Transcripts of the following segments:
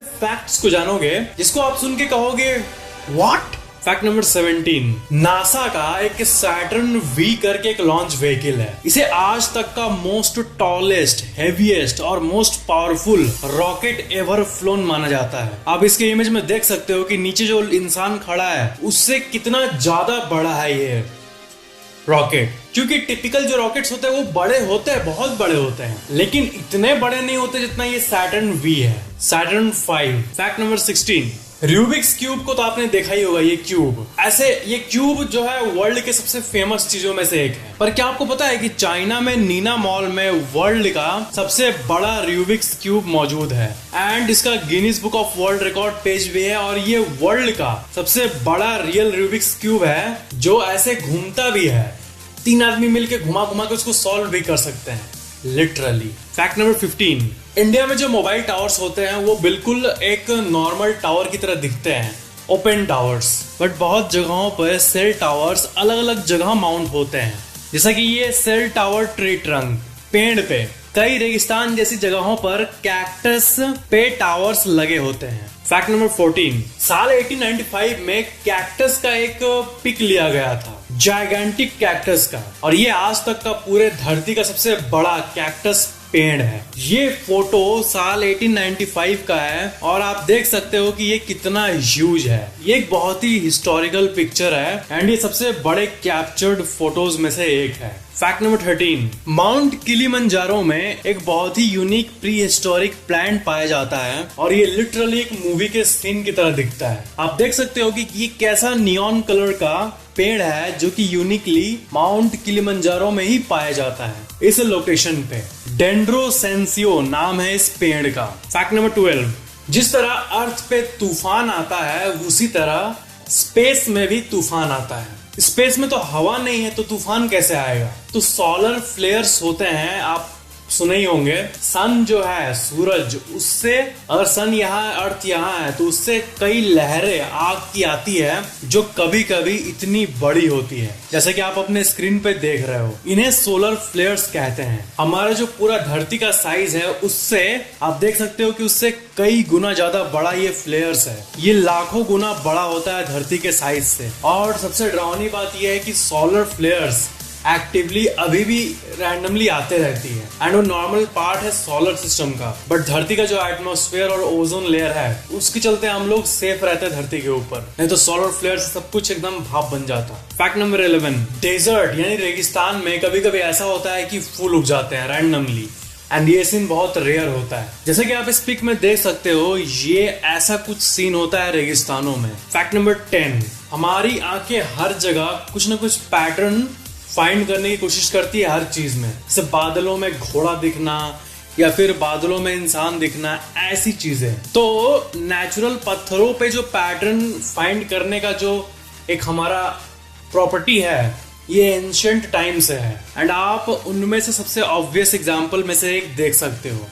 Facts को जानोगे जिसको आप सुन के कहोगे व्हाट। फैक्ट नंबर 17, नासा का एक सैटर्न वी करके एक लॉन्च व्हीकल है। इसे आज तक का मोस्ट टॉलेस्ट, हेवीएस्ट और most powerful rocket ever phloem माना जाता है। आप इसके इमेज में देख सकते हो कि नीचे जो इंसान खड़ा है उससे कितना ज्यादा बड़ा है ये रॉकेट। क्योंकि टिपिकल जो रॉकेट्स होते हैं वो बड़े होते हैं, बहुत बड़े होते हैं, लेकिन इतने बड़े नहीं होते जितना ये सैटर्न वी है, Saturn 5। Fact number 16, Rubik's cube को तो आपने देखा ही होगा। ये क्यूब जो है वर्ल्ड के सबसे फेमस चीजों में से एक है। पर क्या आपको पता है कि चाइना में नीना मॉल में वर्ल्ड का सबसे बड़ा रूबिक्स क्यूब मौजूद है एंड इसका Guinness book of world record page भी है। और ये वर्ल्ड का सबसे बड़ा रियल रूबिक्स क्यूब है जो ऐसे घूमता भी है। 3 आदमी मिलके घुमा घुमा के उसको सॉल्व भी कर सकते हैं, लिटरली। फैक्ट नंबर 15, इंडिया में जो मोबाइल टावर्स होते हैं वो बिल्कुल एक नॉर्मल टावर की तरह दिखते हैं, ओपन टावर्स। बट बहुत जगहों पर सेल टावर्स अलग अलग जगह माउंट होते हैं, जैसा कि ये सेल टावर ट्री ट्रंक, पेड़ पे। कई रेगिस्तान जैसी जगहों पर कैक्टस पे टावर्स लगे होते हैं। फैक्ट नंबर 14, साल 1895 में कैक्टस का एक पिक लिया गया था, जायगेंटिक कैक्टस का, और ये आज तक का पूरे धरती का सबसे बड़ा कैक्टस पेड़ है। ये फोटो साल 1895 का है और आप देख सकते हो कि ये कितना ह्यूज है। ये एक बहुत ही हिस्टोरिकल पिक्चर है एंड ये सबसे बड़े कैप्चर्ड फोटोज में से एक है। फैक्ट नंबर 13, माउंट किलिमंजारो में एक बहुत ही यूनिक प्री हिस्टोरिक प्लांट पाया जाता है और ये लिटरली एक मूवी के सीन की तरह दिखता है। आप देख सकते हो कि ये कैसा नियॉन कलर का पेड़ है जो कि यूनिकली माउंट किलिमंजारो में ही पाया जाता है। इस लोकेशन पे डेंड्रोसेंसियो नाम है इस पेड़ का। फैक्ट नंबर 12, जिस तरह अर्थ पे तूफान आता है उसी तरह स्पेस में भी तूफान आता है। स्पेस में तो हवा नहीं है तो तूफान कैसे आएगा? तो सोलर फ्लेयर्स होते हैं, आप सुने ही होंगे। सन जो है, सूरज, उससे अगर सन यहाँ है, अर्थ यहाँ है, तो उससे कई लहरें आग की आती है जो कभी कभी इतनी बड़ी होती है, जैसे कि आप अपने स्क्रीन पे देख रहे हो। इन्हें सोलर फ्लेयर्स कहते हैं। हमारा जो पूरा धरती का साइज है उससे आप देख सकते हो कि उससे कई गुना ज्यादा बड़ा ये फ्लेयर्स है। ये लाखों गुना बड़ा होता है धरती के साइज से। और सबसे डरावनी बात यह है कि सोलर फ्लेयर्स एक्टिवली अभी भी रैंडमली आते रहती है एंड वो नॉर्मल पार्ट है सोलर सिस्टम का। बट धरती का जो एटमॉस्फेयर और ओजोन लेयर है उसके चलते हम लोग सेफ रहते हैं धरती के ऊपर, नहीं तो सोलर फ्लेयर से सब कुछ एकदम भाप बन जाता। फैक्ट नंबर 11, डेजर्ट यानी रेगिस्तान में कभी कभी ऐसा होता है कि फूल उग जाते हैं रैंडमली एंड ये सीन बहुत रेयर होता है। जैसे कि आप इस पिक में देख सकते हो, ये ऐसा कुछ सीन होता है रेगिस्तानों में। फैक्ट नंबर 10, हमारी आंखें हर जगह कुछ ना कुछ पैटर्न फाइंड करने की कोशिश करती है हर चीज में। जैसे बादलों में घोड़ा दिखना या फिर बादलों में इंसान दिखना, ऐसी चीजें। तो नेचुरल पत्थरों पे जो पैटर्न फाइंड करने का जो एक हमारा प्रॉपर्टी है, ये एंशिएंट टाइम से है एंड आप उनमें से सबसे ऑब्वियस एग्जांपल में से एक देख सकते हो।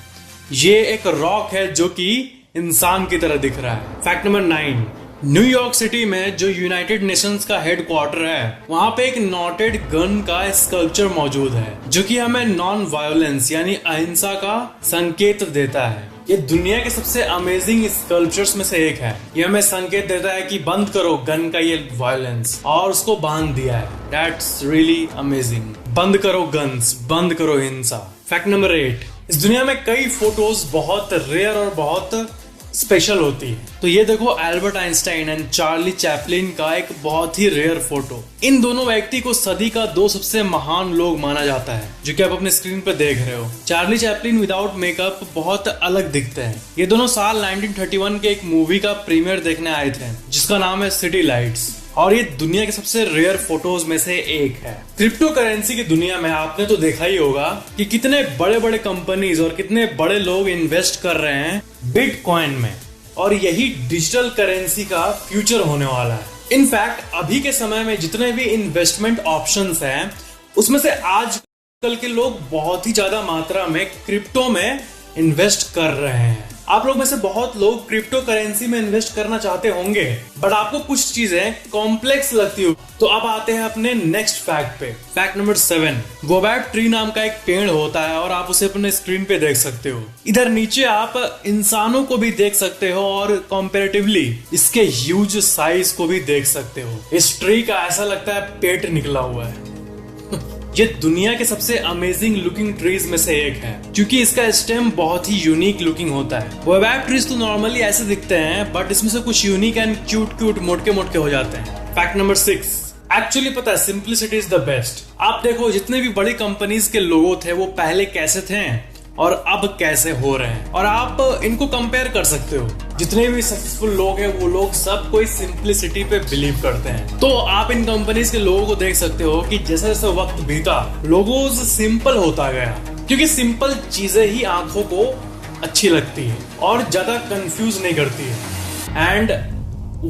ये एक रॉक है जो कि इंसान की तरह दिख रहा है। फैक्ट नंबर 9, न्यूयॉर्क सिटी में जो यूनाइटेड नेशंस का हेडक्वार्टर है वहां पे एक नॉटेड गन का स्कल्पचर मौजूद है जो कि हमें नॉन वायलेंस यानी अहिंसा का संकेत देता है। ये दुनिया के सबसे अमेजिंग स्कल्पचर्स में से एक है। ये हमें संकेत देता है कि बंद करो गन का ये वायलेंस, और उसको बांध दिया है। That's really amazing. बंद करो गन्स, बंद करो हिंसा। फैक्ट नंबर 8, इस दुनिया में कई फोटोज बहुत रेयर और बहुत स्पेशल होती है। तो ये देखो Albert Einstein and Charlie Chaplin का एक बहुत ही रेयर फोटो। इन दोनों व्यक्ति को सदी का 2 सबसे महान लोग माना जाता है, जो कि आप अपने स्क्रीन पर देख रहे हो। चार्ली चैपलिन विदाउट मेकअप बहुत अलग दिखते हैं। ये दोनों साल 1931 के एक मूवी का प्रीमियर देखने आए थे जिसका नाम है सिटी लाइट्स, और ये दुनिया के सबसे रेयर फोटोज में से एक है। क्रिप्टो करेंसी की दुनिया में आपने तो देखा ही होगा कि कितने बड़े बड़े कंपनीज और कितने बड़े लोग इन्वेस्ट कर रहे हैं बिटकॉइन में, और यही डिजिटल करेंसी का फ्यूचर होने वाला है। इनफैक्ट अभी के समय में जितने भी इन्वेस्टमेंट ऑप्शंस हैं उसमें से आजकल के लोग बहुत ही ज्यादा मात्रा में क्रिप्टो में इन्वेस्ट कर रहे हैं। आप लोग में से बहुत लोग क्रिप्टो करेंसी में इन्वेस्ट करना चाहते होंगे, बट आपको कुछ चीजें कॉम्प्लेक्स लगती हो। तो अब आते हैं अपने नेक्स्ट फैक्ट पे। फैक्ट नंबर 7, बोबैब ट्री नाम का एक पेड़ होता है और आप उसे अपने स्क्रीन पे देख सकते हो। इधर नीचे आप इंसानों को भी देख सकते हो और कंपैरेटिवली इसके ह्यूज साइज को भी देख सकते हो। इस ट्री का ऐसा लगता है पेट निकला हुआ है। ये दुनिया के सबसे अमेजिंग लुकिंग ट्रीज में से एक है, क्योंकि इसका स्टेम बहुत ही यूनिक लुकिंग होता है। बोबैब ट्रीज तो नॉर्मली ऐसे दिखते हैं, बट इसमें से कुछ यूनिक एंड क्यूट मोटके हो जाते हैं। फैक्ट नंबर 6, एक्चुअली पता है सिंप्लिसिटी इज द बेस्ट। आप देखो जितने भी बड़ी कंपनीज के लोगो थे वो पहले कैसे थे और अब कैसे हो रहे हैं, और आप इनको कंपेयर कर सकते हो। जितने भी सक्सेसफुल लोग हैं वो लोग सब कोई सिंप्लिसिटी पे बिलीव करते हैं। तो आप इन कंपनीज के लोगों को देख सकते हो कि जैसे जैसे वक्त बीता लोगोज सिंपल होता गया, क्योंकि सिंपल चीजें ही आंखों को अच्छी लगती है और ज्यादा कंफ्यूज नहीं करती है। एंड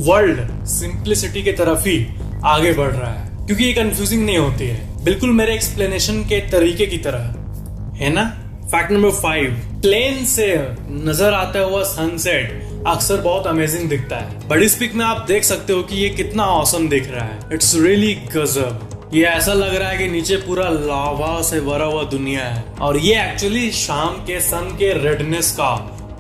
वर्ल्ड सिंप्लिसिटी की तरफ ही आगे बढ़ रहा है, क्योंकि ये कंफ्यूजिंग नहीं होती है, बिल्कुल मेरे एक्सप्लेनेशन के तरीके की तरह, है ना। फैक्ट नंबर 5, प्लेन से नजर आता हुआ सनसेट अक्सर बहुत अमेजिंग दिखता है, बट इस पिक में आप देख सकते हो कि ये कितना ऑसम दिख रहा है। इट्स रियली गजब। ये ऐसा लग रहा है कि नीचे पूरा लावा से भरा हुआ दुनिया है, और ये एक्चुअली शाम के सन के रेडनेस का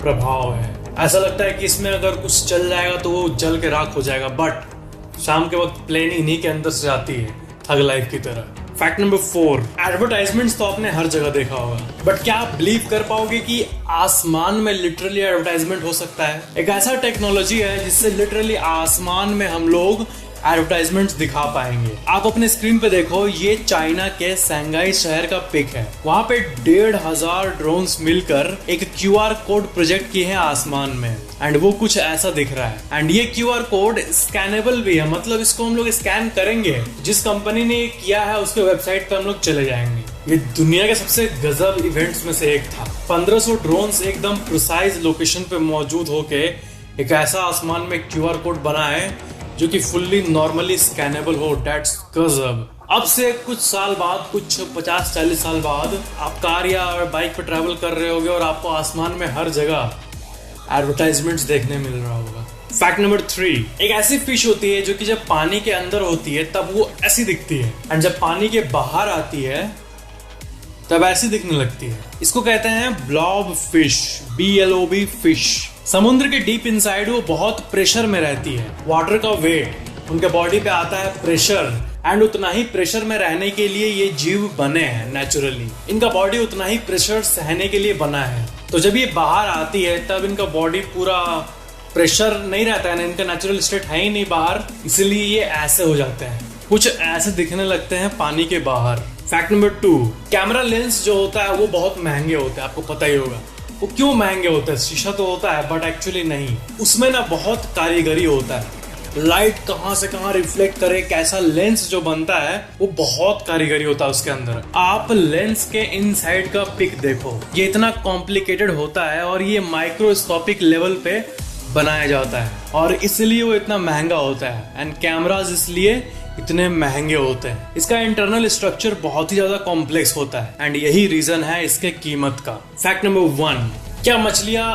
प्रभाव है। ऐसा लगता है कि इसमें अगर कुछ चल जाएगा तो वो जल के राख हो जाएगा, बट शाम के वक्त प्लेन इन्हीं के अंदर से जाती है, थग लाइफ की तरह। फैक्ट नंबर 4, एडवर्टाइजमेंट्स तो आपने हर जगह देखा होगा, बट क्या आप बिलीव कर पाओगे कि आसमान में लिटरली एडवर्टाइजमेंट हो सकता है? एक ऐसा टेक्नोलॉजी है जिससे लिटरली आसमान में हम लोग एडवर्टाइजमेंट्स दिखा पाएंगे। आप अपने स्क्रीन पे देखो, ये चाइना के शंघाई शहर का पिक है। वहाँ पे 1500 ड्रोन्स मिलकर एक QR कोड प्रोजेक्ट किए हैं आसमान में, एंड वो कुछ ऐसा दिख रहा है। एंड ये QR कोड स्कैनेबल भी है, मतलब इसको हम लोग स्कैन करेंगे, जिस कंपनी ने किया है उसके वेबसाइट पे हम लोग चले जाएंगे। ये दुनिया के सबसे गजब इवेंट्स में से एक था। 1500 ड्रोन्स एकदम प्रिसाइज लोकेशन पे मौजूद होके एक ऐसा आसमान में QR कोड बना है जो कि फुल्ली नॉर्मली स्कैनेबल हो। डेट्स गजब। अब से कुछ साल बाद, कुछ 50-40 साल बाद आप कार या बाइक पे ट्रैवल कर रहे होगे और आपको आसमान में हर जगह एडवर्टाइजमेंट्स देखने मिल रहा होगा। फैक्ट नंबर 3, एक ऐसी फिश होती है जो कि जब पानी के अंदर होती है तब वो ऐसी दिखती है, एंड जब पानी के बाहर आती है तब ऐसी दिखने लगती है। इसको कहते हैं ब्लॉब फिश, BLOB फिश। समुद्र के डीप इनसाइड वो बहुत प्रेशर में रहती है। वाटर का वेट उनके बॉडी पे आता है प्रेशर, एंड उतना ही प्रेशर में रहने के लिए ये जीव बने हैं नेचुरली। इनका बॉडी उतना ही प्रेशर सहने के लिए बना है। तो जब ये बाहर आती है तब इनका बॉडी पूरा प्रेशर नहीं रहता है ना, इनका नेचुरल स्टेट है ही नहीं बाहर, इसलिए ये ऐसे हो जाते हैं, कुछ ऐसे दिखने लगते हैं पानी के बाहर। फैक्ट नंबर 2, कैमरा लेंस जो होता है वो बहुत महंगे होते हैं, आपको पता ही होगा। वो क्यों महंगे होते हैं? शीशा तो होता है बट एक्चुअली नहीं, उसमें ना बहुत कारीगरी होता है। लाइट कहां से कहां रिफ्लेक्ट करे, कैसा लेंस जो बनता है वो बहुत कारीगरी होता है उसके अंदर। आप लेंस के इनसाइड का पिक देखो, ये इतना कॉम्प्लिकेटेड होता है और ये माइक्रोस्कोपिक लेवल पे बनाया जाता है, और इसलिए वो इतना महंगा होता है। एंड कैमराज इसलिए इतने महंगे होते हैं। इसका इंटरनल स्ट्रक्चर बहुत ही ज्यादा कॉम्प्लेक्स होता है, एंड यही रीजन है इसके कीमत का। फैक्ट नंबर 1, क्या मछलियां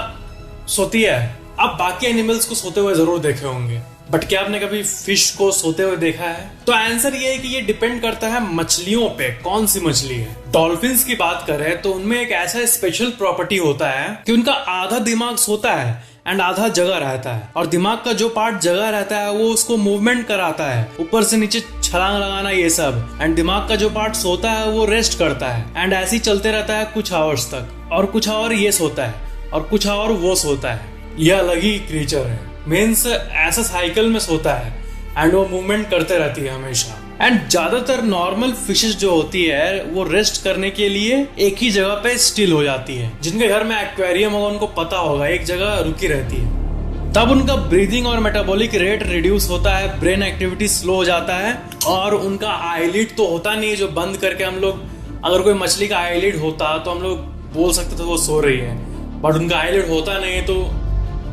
सोती है? आप बाकी एनिमल्स को सोते हुए जरूर देखे होंगे, बट क्या आपने कभी फिश को सोते हुए देखा है? तो आंसर ये है कि ये डिपेंड करता है मछलियों पे, कौन सी मछली है। डॉल्फिन्स की बात करें तो उनमें एक ऐसा स्पेशल प्रॉपर्टी होता है कि उनका आधा दिमाग सोता है एंड आधा जगह रहता है, और दिमाग का जो पार्ट जगह रहता है वो उसको मूवमेंट कराता है, ऊपर से नीचे छलांग लगाना ये सब, एंड दिमाग का जो पार्ट सोता है वो रेस्ट करता है, एंड ऐसे ही चलते रहता है कुछ आवर्स तक, और कुछ आवर ये सोता है और कुछ आवर वो सोता है। यह अलग ही क्रीचर है, मीन्स ऐसा साइकिल में सोता है एंड वो मूवमेंट करते रहती है हमेशा। एंड ज्यादातर नॉर्मल फिशेस जो होती है वो रेस्ट करने के लिए एक ही जगह पे स्टिल हो जाती है। जिनके घर में एक्वेरियम होगा उनको पता होगा, एक जगह रुकी रहती है, तब उनका ब्रीदिंग और मेटाबॉलिक रेट रिड्यूस होता है, ब्रेन एक्टिविटी स्लो हो जाता है, और उनका आईलिड तो होता नहीं है जो बंद करके हम लोग, अगर कोई मछली का आईलिड होता तो हम लोग बोल सकते थे वो सो रही है, बट उनका आईलिड होता नहीं है, तो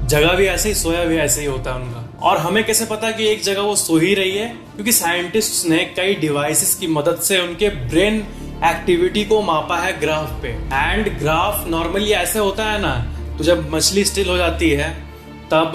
जगह भी ऐसे ही, सोया भी ऐसे ही होता है उनका। और हमें कैसे पता कि एक जगह वो सो ही रही है? क्योंकि साइंटिस्ट्स ने कई डिवाइसेस की मदद से उनके ब्रेन एक्टिविटी को मापा है ग्राफ पे। एंड ग्राफ नॉर्मली ऐसे होता है ना, तो तो जब मछली स्टिल हो जाती है तब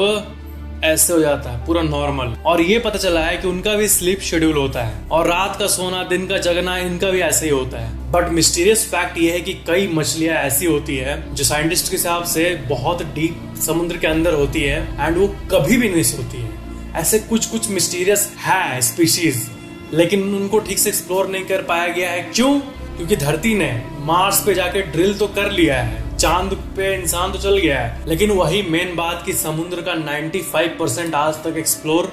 ऐसे हो जाता है पूरा नॉर्मल। और ये पता चला है कि उनका भी स्लीप शेड्यूल होता है और रात का सोना दिन का जगना इनका भी ऐसे ही होता है। बट मिस्टीरियस फैक्ट ये है कि कई मछलियां ऐसी होती है जो साइंटिस्ट के हिसाब से बहुत डीप समुद्र के अंदर होती है एंड वो कभी भी नहीं सोती है। ऐसे कुछ मिस्टीरियस है स्पीशीज, लेकिन उनको ठीक से एक्सप्लोर नहीं कर पाया गया है। क्यों? क्योंकि धरती ने मार्स पे जाके ड्रिल तो कर लिया है, चांद पे इंसान तो चल गया है, लेकिन वही मेन बात कि समुद्र का 95% आज तक एक्सप्लोर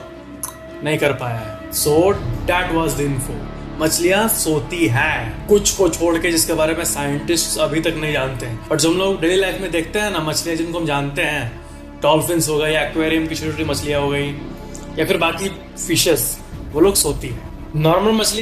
नहीं कर पाया है। So that was the info. मछलियां सोती हैं, कुछ को छोड़ के जिसके बारे में साइंटिस्ट अभी तक नहीं जानते हैं। बट जो हम लोग डेली लाइफ में देखते हैं ना, मछलियां जिनको हम जानते हैं, डॉल्फिन्स हो गई, एक्वेरियम की छोटी छोटी मछलियां हो गई, या फिर बाकी फिशेस, वो लोग सोती है। नॉर्मल मछली